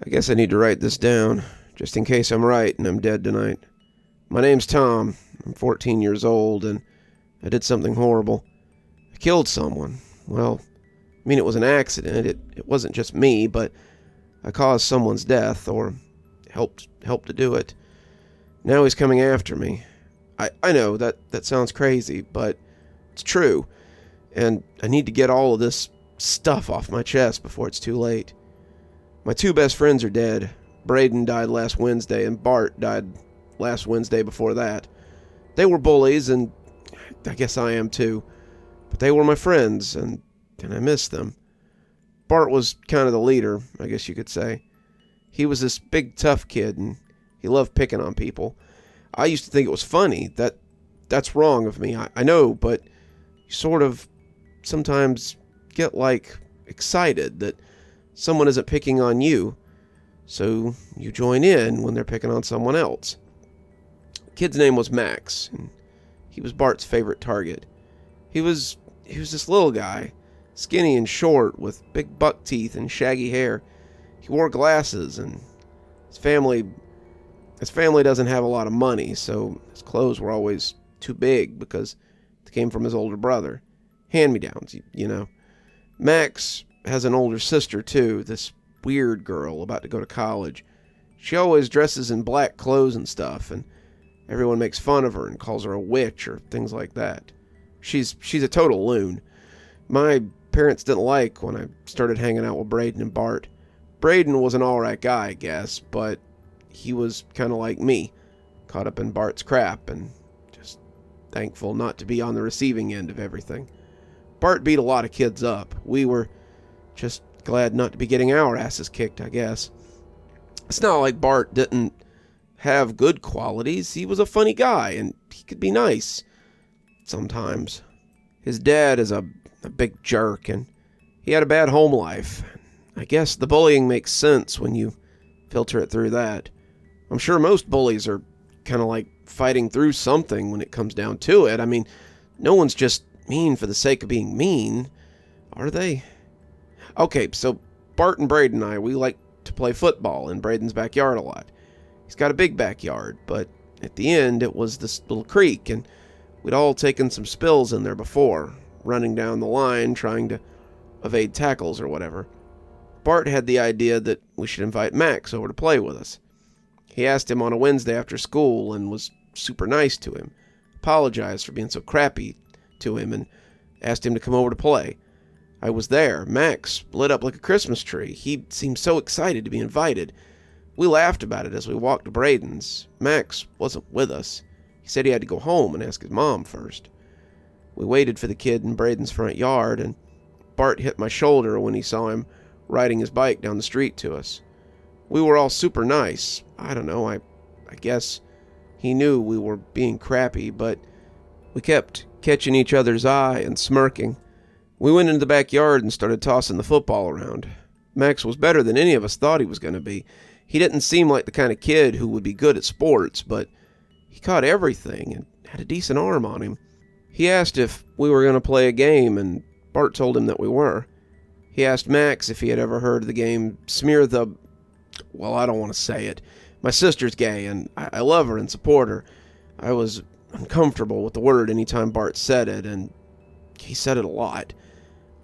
I guess I need to write this down, just in case I'm right and I'm dead tonight. My name's Tom. I'm 14 years old, and I did something horrible. I killed someone. Well, I mean, it was an accident. It wasn't just me, but I caused someone's death, or helped to do it. Now he's coming after me. I know that sounds crazy, but it's true. And I need to get all of this stuff off my chest before it's too late. My two best friends are dead. Braden died last Wednesday, and Bart died last Wednesday before that. They were bullies, and I guess I am too. But they were my friends, and I miss them. Bart was kind of the leader, I guess you could say. He was this big, tough kid, and he loved picking on people. I used to think it was funny. That's wrong of me, I know, but you sort of sometimes get, excited that someone isn't picking on you, so you join in when they're picking on someone else. The kid's name was Max, and he was Bart's favorite target. He was this little guy, skinny and short, with big buck teeth and shaggy hair. He wore glasses, and his family doesn't have a lot of money, so his clothes were always too big because they came from his older brother. Hand-me-downs, you know. Max has an older sister, too, this weird girl about to go to college. She always dresses in black clothes and stuff, and everyone makes fun of her and calls her a witch or things like that. She's a total loon. My parents didn't like when I started hanging out with Braden and Bart. Braden was an alright guy, I guess, but he was kind of like me, caught up in Bart's crap and just thankful not to be on the receiving end of everything. Bart beat a lot of kids up. We were just glad not to be getting our asses kicked, I guess. It's not like Bart didn't have good qualities. He was a funny guy, and he could be nice sometimes. His dad is a big jerk, and he had a bad home life. I guess the bullying makes sense when you filter it through that. I'm sure most bullies are kind of like fighting through something when it comes down to it. I mean, no one's just mean for the sake of being mean, are they? Okay, so Bart and Braden and I, we like to play football in Braden's backyard a lot. He's got a big backyard, but at the end it was this little creek, and we'd all taken some spills in there before, running down the line trying to evade tackles or whatever. Bart had the idea that we should invite Max over to play with us. He asked him on a Wednesday after school and was super nice to him, apologized for being so crappy to him, and asked him to come over to play. I was there. Max lit up like a Christmas tree. He seemed so excited to be invited. We laughed about it as we walked to Braden's. Max wasn't with us. He said he had to go home and ask his mom first. We waited for the kid in Braden's front yard, and Bart hit my shoulder when he saw him riding his bike down the street to us. We were all super nice. I don't know, I guess he knew we were being crappy, but we kept catching each other's eye and smirking. We went into the backyard and started tossing the football around. Max was better than any of us thought he was going to be. He didn't seem like the kind of kid who would be good at sports, but he caught everything and had a decent arm on him. He asked if we were going to play a game, and Bart told him that we were. He asked Max if he had ever heard of the game Smear the... Well, I don't want to say it. My sister's gay, and I love her and support her. I was uncomfortable with the word anytime Bart said it, and he said it a lot.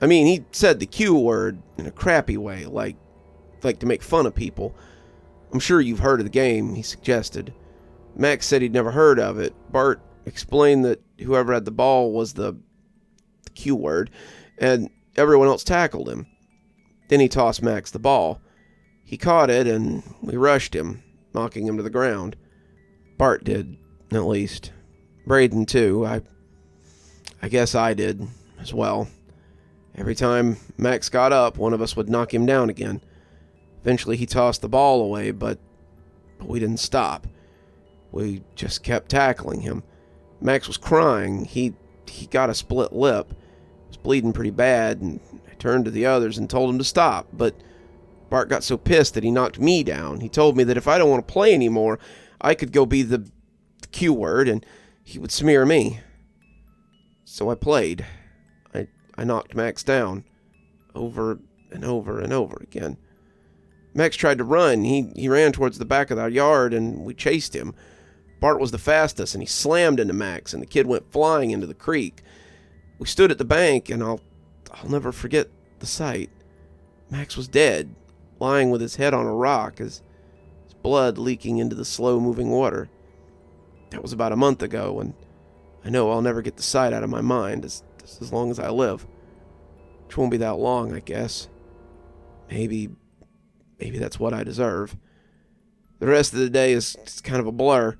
I mean, he said the Q word in a crappy way, like to make fun of people. I'm sure you've heard of the game, he suggested. Max said he'd never heard of it. Bart explained that whoever had the ball was the Q word, and everyone else tackled him. Then he tossed Max the ball. He caught it, and we rushed him, knocking him to the ground. Bart did, at least. Braden, too. I guess I did, as well. Every time Max got up, one of us would knock him down again. Eventually he tossed the ball away, but we didn't stop. We just kept tackling him. Max was crying. He got a split lip. He was bleeding pretty bad, and I turned to the others and told him to stop, but Bart got so pissed that he knocked me down. He told me that if I don't want to play anymore, I could go be the Q word, and he would smear me. So I played. I knocked Max down, over and over and over again. Max tried to run. He ran towards the back of our yard, and we chased him. Bart was the fastest, and he slammed into Max, and the kid went flying into the creek. We stood at the bank, and I'll never forget the sight. Max was dead, lying with his head on a rock, his blood leaking into the slow-moving water. That was about a month ago, and I know I'll never get the sight out of my mind as long as I live. Which won't be that long, I guess. Maybe that's what I deserve. The rest of the day is kind of a blur.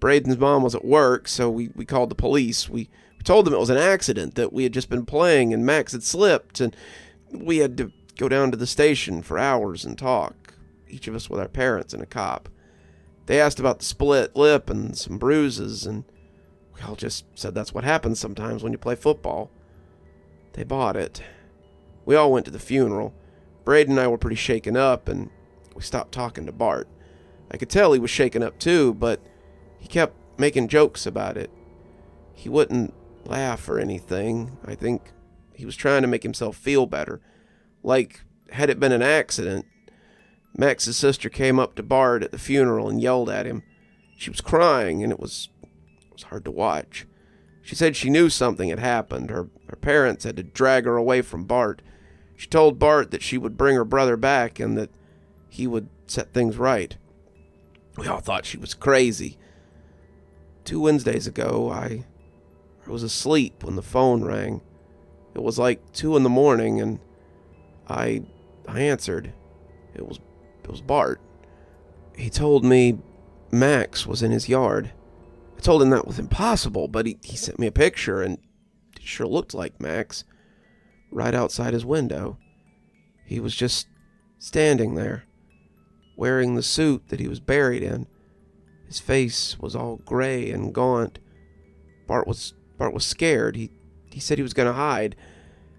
Braden's mom was at work, so we called the police. We told them it was an accident, that we had just been playing and Max had slipped, and we had to go down to the station for hours and talk, each of us with our parents and a cop. They asked about the split lip and some bruises, and we all just said that's what happens sometimes when you play football. They bought it. We all went to the funeral. Braden and I were pretty shaken up, and we stopped talking to Bart. I could tell he was shaken up too, but he kept making jokes about it. He wouldn't laugh or anything. I think he was trying to make himself feel better. Like, had it been an accident, Max's sister came up to Bart at the funeral and yelled at him. She was crying, and it was hard to watch. She said she knew something had happened. Her parents had to drag her away from Bart. She told Bart that she would bring her brother back and that he would set things right. We all thought she was crazy. 2 Wednesdays ago, I was asleep when the phone rang. It was like 2 a.m, and I answered. It was Bart. He told me Max was in his yard. I told him that was impossible, but he sent me a picture, and it sure looked like Max, right outside his window. He was just standing there, wearing the suit that he was buried in. His face was all gray and gaunt. Bart was scared. He said he was going to hide.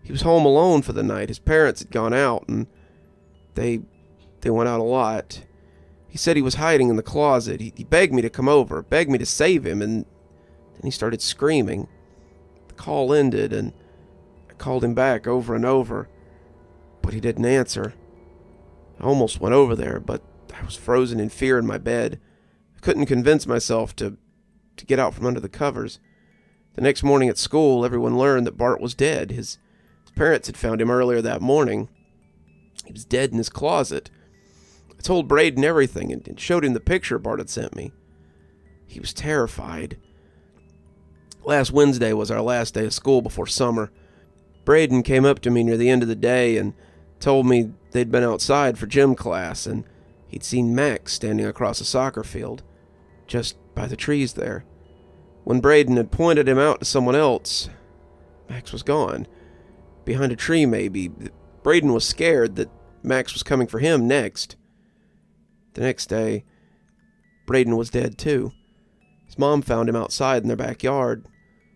He was home alone for the night. His parents had gone out, and they went out a lot. He said he was hiding in the closet. He begged me to come over, begged me to save him, and then he started screaming. The call ended, and I called him back over and over, but he didn't answer. I almost went over there, but I was frozen in fear in my bed. I couldn't convince myself to get out from under the covers. The next morning at school, everyone learned that Bart was dead. His parents had found him earlier that morning. He was dead in his closet. I told Braden everything and showed him the picture Bart had sent me. He was terrified. Last Wednesday was our last day of school before summer. Braden came up to me near the end of the day and told me they'd been outside for gym class and he'd seen Max standing across a soccer field, just by the trees there. When Braden had pointed him out to someone else, Max was gone. Behind a tree, maybe. Braden was scared that Max was coming for him next. The next day, Braden was dead too. His mom found him outside in their backyard.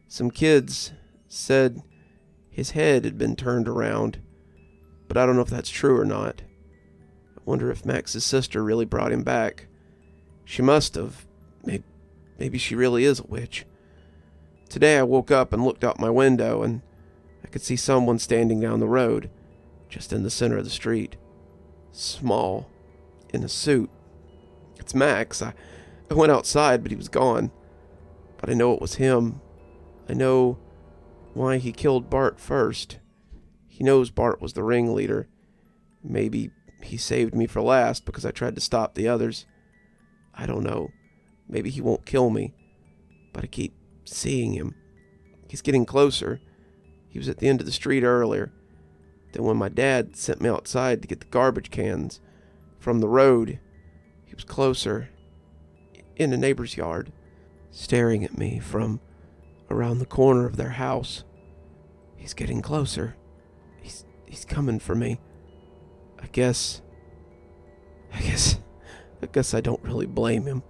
Some kids said his head had been turned around, but I don't know if that's true or not. I wonder if Max's sister really brought him back. She must have. Maybe she really is a witch. Today I woke up and looked out my window and I could see someone standing down the road, just in the center of the street. Small, in a suit. It's Max. I went outside, but he was gone. But I know it was him. I know why he killed Bart first. He knows Bart was the ringleader. Maybe he saved me for last because I tried to stop the others. I don't know. Maybe he won't kill me. But I keep seeing him. He's getting closer. He was at the end of the street earlier. Then when my dad sent me outside to get the garbage cans from the road, he was closer, in a neighbor's yard, staring at me from around the corner of their house. He's getting closer. He's coming for me. I guess I don't really blame him.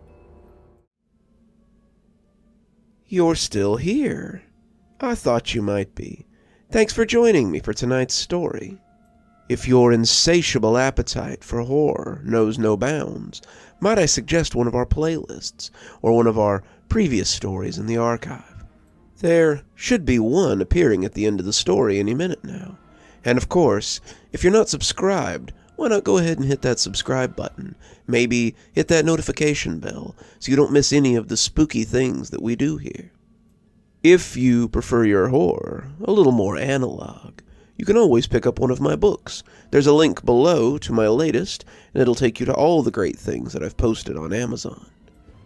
You're still here. I thought you might be. Thanks for joining me for tonight's story. If your insatiable appetite for horror knows no bounds, might I suggest one of our playlists, or one of our previous stories in the archive? There should be one appearing at the end of the story any minute now. And of course, if you're not subscribed, why not go ahead and hit that subscribe button? Maybe hit that notification bell so you don't miss any of the spooky things that we do here. If you prefer your horror a little more analog, you can always pick up one of my books. There's a link below to my latest, and it'll take you to all the great things that I've posted on Amazon.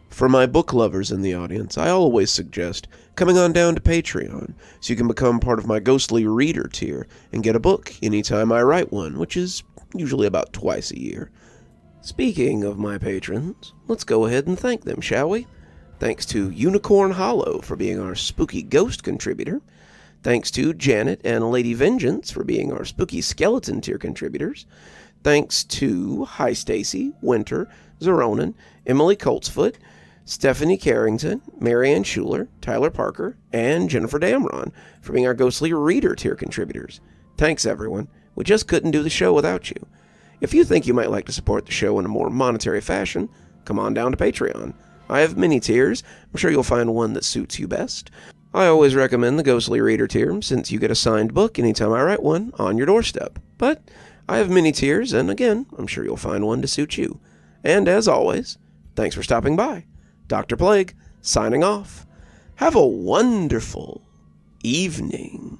For my book lovers in the audience, I always suggest coming on down to Patreon so you can become part of my ghostly reader tier and get a book anytime I write one, which is usually about twice a year. Speaking of my patrons, let's go ahead and thank them, shall we? Thanks to Unicorn Hollow for being our spooky ghost contributor. Thanks to Janet and Lady Vengeance for being our spooky skeleton tier contributors. Thanks to Hi Stacy, Winter, Xaronan, Emily Coltsfoot, Stephanie Carrington, Marianne Schuler, Tyler Parker, and Jennifer Damron for being our ghostly reader tier contributors. Thanks, everyone. We just couldn't do the show without you. If you think you might like to support the show in a more monetary fashion, come on down to Patreon. I have many tiers. I'm sure you'll find one that suits you best. I always recommend the ghostly reader tier since you get a signed book anytime I write one on your doorstep. But I have many tiers, and again, I'm sure you'll find one to suit you. And as always, thanks for stopping by. Dr. Plague, signing off. Have a wonderful evening.